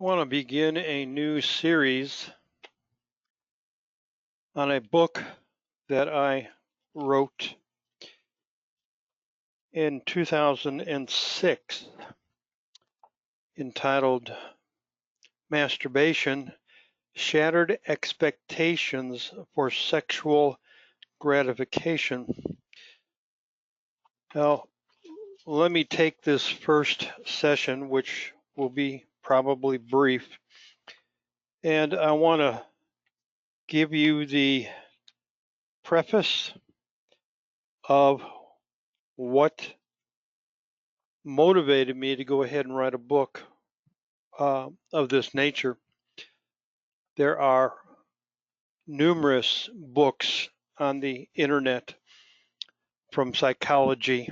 I want to begin a new series on a book that I wrote in 2006 entitled Masturbation: Shattered Expectations for Sexual Gratification. Now, let me take this first session, which will be probably brief, and I want to give you the preface of what motivated me to go ahead and write a book of this nature. There are numerous books on the internet from psychology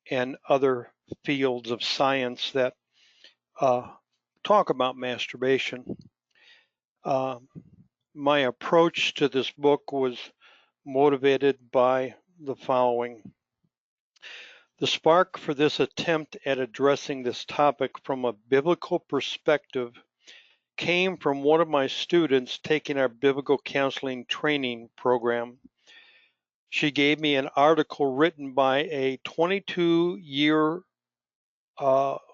and other fields of science that talk about masturbation. My approach to this book was motivated by the following. The spark for this attempt at addressing this topic from a biblical perspective came from one of my students taking our biblical counseling training program. She gave me an article written by a 22-year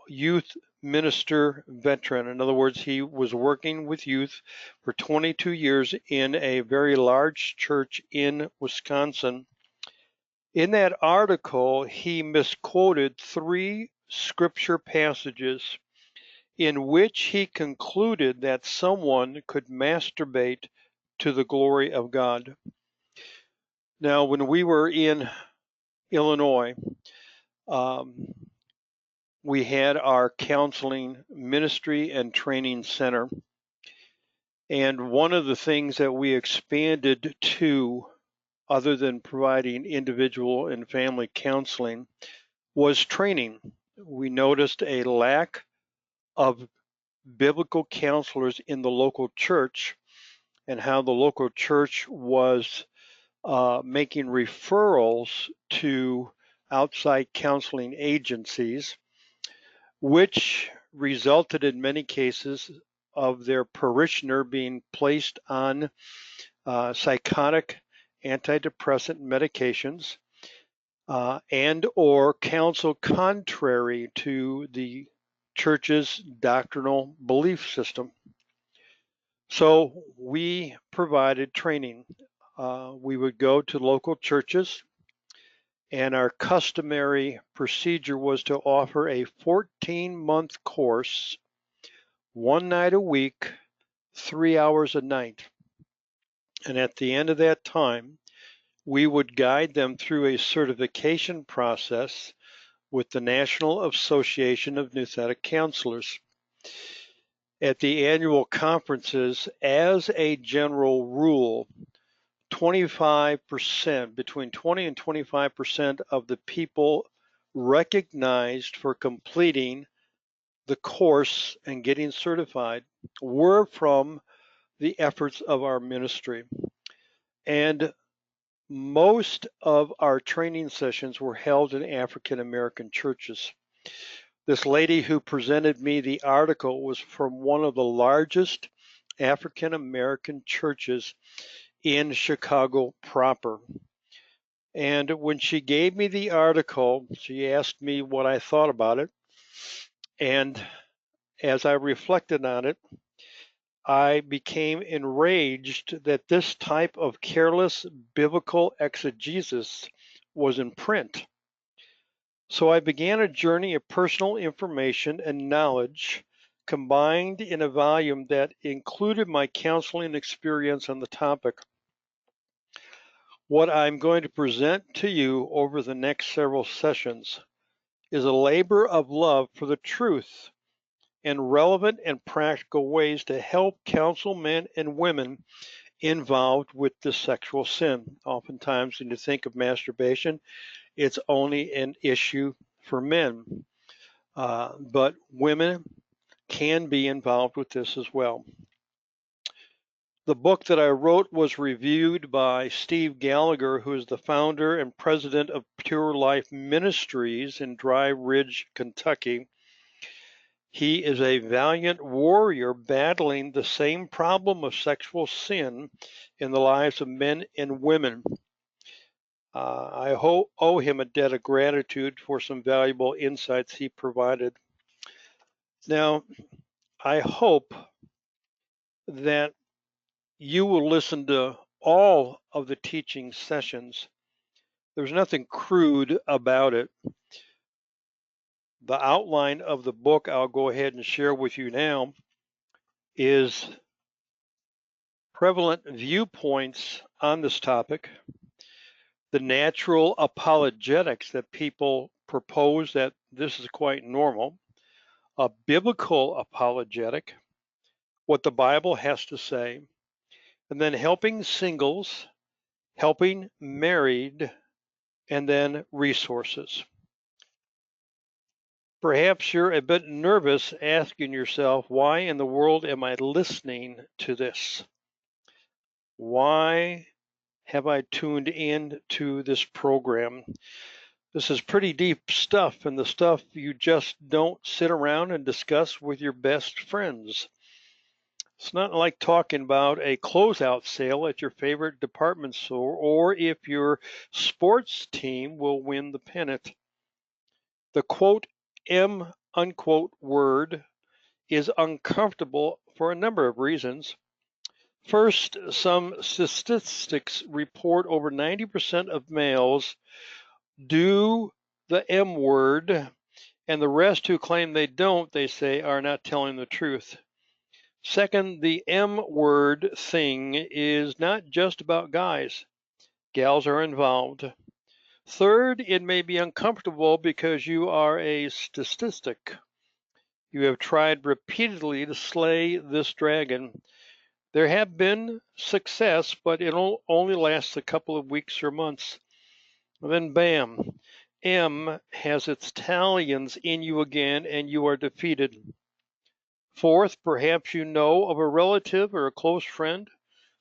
youth minister veteran. In other words, he was working with youth for 22 years in a very large church in Wisconsin. In that article, he misquoted 3 scripture passages in which he concluded that someone could masturbate to the glory of God. Now, when we were in Illinois, we had our counseling ministry and training center. And one of the things that we expanded to, other than providing individual and family counseling, was training. We noticed a lack of biblical counselors in the local church, and how the local church was making referrals to outside counseling agencies, which resulted in many cases of their parishioner being placed on psychotic antidepressant medications and or counsel contrary to the church's doctrinal belief system. So we provided training. We would go to local churches, and our customary procedure was to offer a 14-month course, 1 night a week, 3 hours a night. And at the end of that time, we would guide them through a certification process with the National Association of Nouthetic Counselors. At the annual conferences, as a general rule, 25%, between 20 and 25% of the people recognized for completing the course and getting certified were from the efforts of our ministry. And most of our training sessions were held in African American churches. This lady who presented me the article was from one of the largest African American churches in Chicago proper. And when she gave me the article, she asked me what I thought about it. And as I reflected on it, I became enraged that this type of careless biblical exegesis was in print. So I began a journey of personal information and knowledge combined in a volume that included my counseling experience on the topic. What I'm going to present to you over the next several sessions is a labor of love for the truth and relevant and practical ways to help counsel men and women involved with this sexual sin. Oftentimes, when you think of masturbation, it's only an issue for men, but women can be involved with this as well. The book that I wrote was reviewed by Steve Gallagher, who is the founder and president of Pure Life Ministries in Dry Ridge, Kentucky. He is a valiant warrior battling the same problem of sexual sin in the lives of men and women. I owe him a debt of gratitude for some valuable insights he provided. Now, I hope that you will listen to all of the teaching sessions. There's nothing crude about it. The outline of the book I'll go ahead and share with you now is prevalent viewpoints on this topic, the natural apologetics that people propose that this is quite normal, a biblical apologetic, what the Bible has to say, and then helping singles, helping married, and then resources. Perhaps you're a bit nervous asking yourself, why in the world am I listening to this? Why have I tuned in to this program? This is pretty deep stuff, and the stuff you just don't sit around and discuss with your best friends. It's not like talking about a closeout sale at your favorite department store or if your sports team will win the pennant. The quote M unquote word is uncomfortable for a number of reasons. First, some statistics report over 90% of males do the M word, and the rest who claim they don't, they say, are not telling the truth. Second, the M word thing is not just about guys. Gals are involved. Third, it may be uncomfortable because you are a statistic. You have tried repeatedly to slay this dragon. There have been success, but it only lasts a couple of weeks or months. And then bam, M has its talons in you again and you are defeated. Fourth, perhaps you know of a relative or a close friend,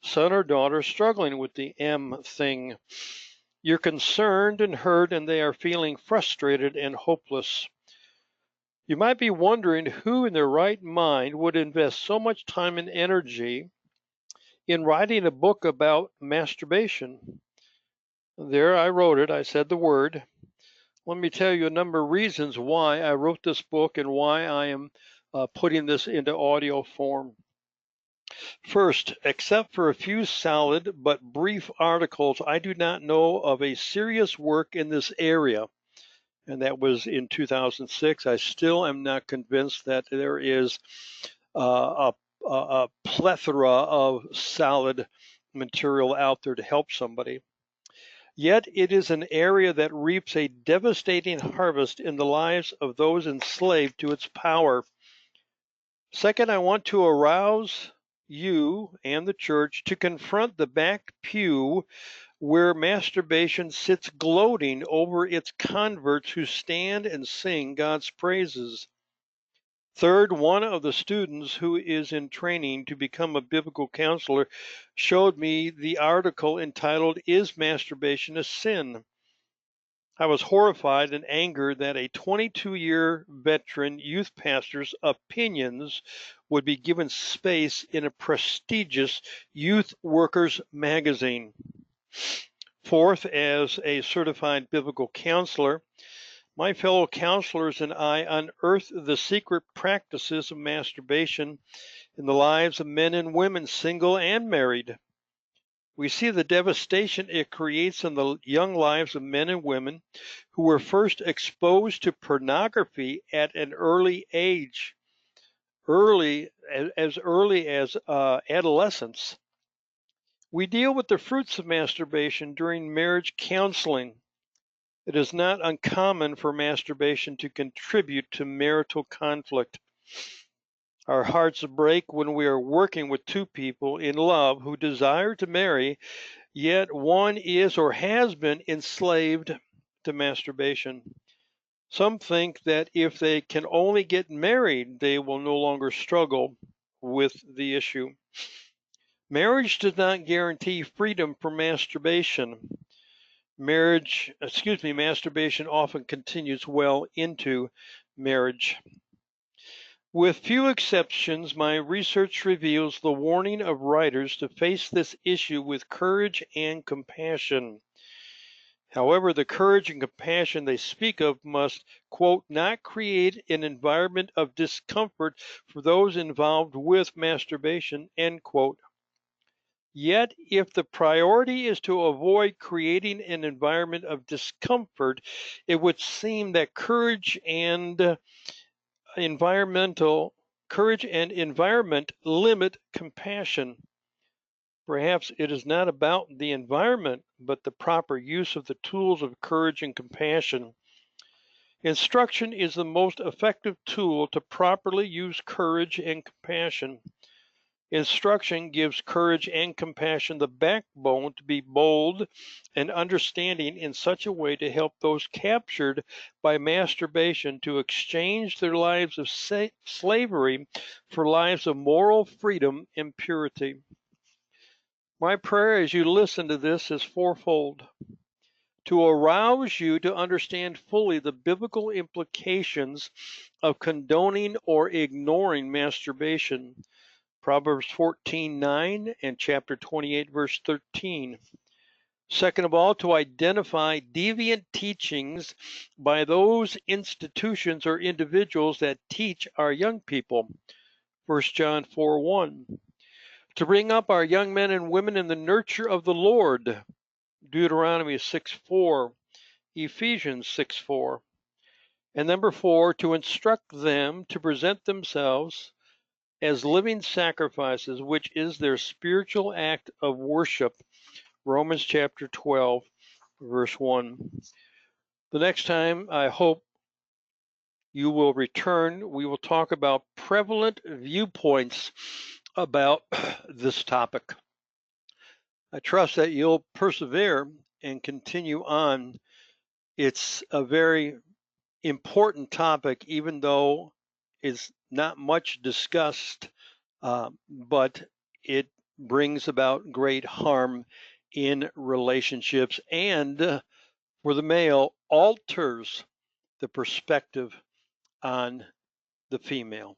son or daughter struggling with the M thing. You're concerned and hurt and they are feeling frustrated and hopeless. You might be wondering who in their right mind would invest so much time and energy in writing a book about masturbation. There I wrote it, I said the word. Let me tell you a number of reasons why I wrote this book and why I am putting this into audio form. First, except for a few solid but brief articles, I do not know of a serious work in this area. And that was in 2006. I still am not convinced that there is a plethora of solid material out there to help somebody. Yet it is an area that reaps a devastating harvest in the lives of those enslaved to its power. Second, I want to arouse you and the church to confront the back pew where masturbation sits gloating over its converts who stand and sing God's praises. Third, one of the students who is in training to become a biblical counselor showed me the article entitled, "Is Masturbation a Sin?" I was horrified and angered that a 22-year veteran youth pastor's opinions would be given space in a prestigious youth workers magazine. Fourth, as a certified biblical counselor, my fellow counselors and I unearthed the secret practices of masturbation in the lives of men and women, single and married. We see the devastation it creates in the young lives of men and women who were first exposed to pornography at an early age, as early as adolescence. We deal with the fruits of masturbation during marriage counseling. It is not uncommon for masturbation to contribute to marital conflict. Our hearts break when we are working with two people in love who desire to marry, yet one is or has been enslaved to masturbation. Some think that if they can only get married, they will no longer struggle with the issue. Marriage does not guarantee freedom from masturbation. Masturbation often continues well into marriage. With few exceptions, my research reveals the warning of writers to face this issue with courage and compassion. However, the courage and compassion they speak of must, quote, not create an environment of discomfort for those involved with masturbation, end quote. Yet, if the priority is to avoid creating an environment of discomfort, it would seem that environmental courage and environment limit compassion. Perhaps it is not about the environment, but the proper use of the tools of courage and compassion. Instruction is the most effective tool to properly use courage and compassion. Instruction gives courage and compassion the backbone to be bold and understanding in such a way to help those captured by masturbation to exchange their lives of slavery for lives of moral freedom and purity. My prayer as you listen to this is fourfold: to arouse you to understand fully the biblical implications of condoning or ignoring masturbation. Proverbs 14:9 and chapter 28, verse 13. Second of all, to identify deviant teachings by those institutions or individuals that teach our young people. 1 John 4:1. To bring up our young men and women in the nurture of the Lord. Deuteronomy 6:4. Ephesians 6:4. And number 4, to instruct them to present themselves as living sacrifices, which is their spiritual act of worship. Romans chapter 12, verse 1. The next time I hope you will return, we will talk about prevalent viewpoints about this topic. I trust that you'll persevere and continue on. It's a very important topic, even though it's not much discussed, but it brings about great harm in relationships and, for the male, alters the perspective on the female.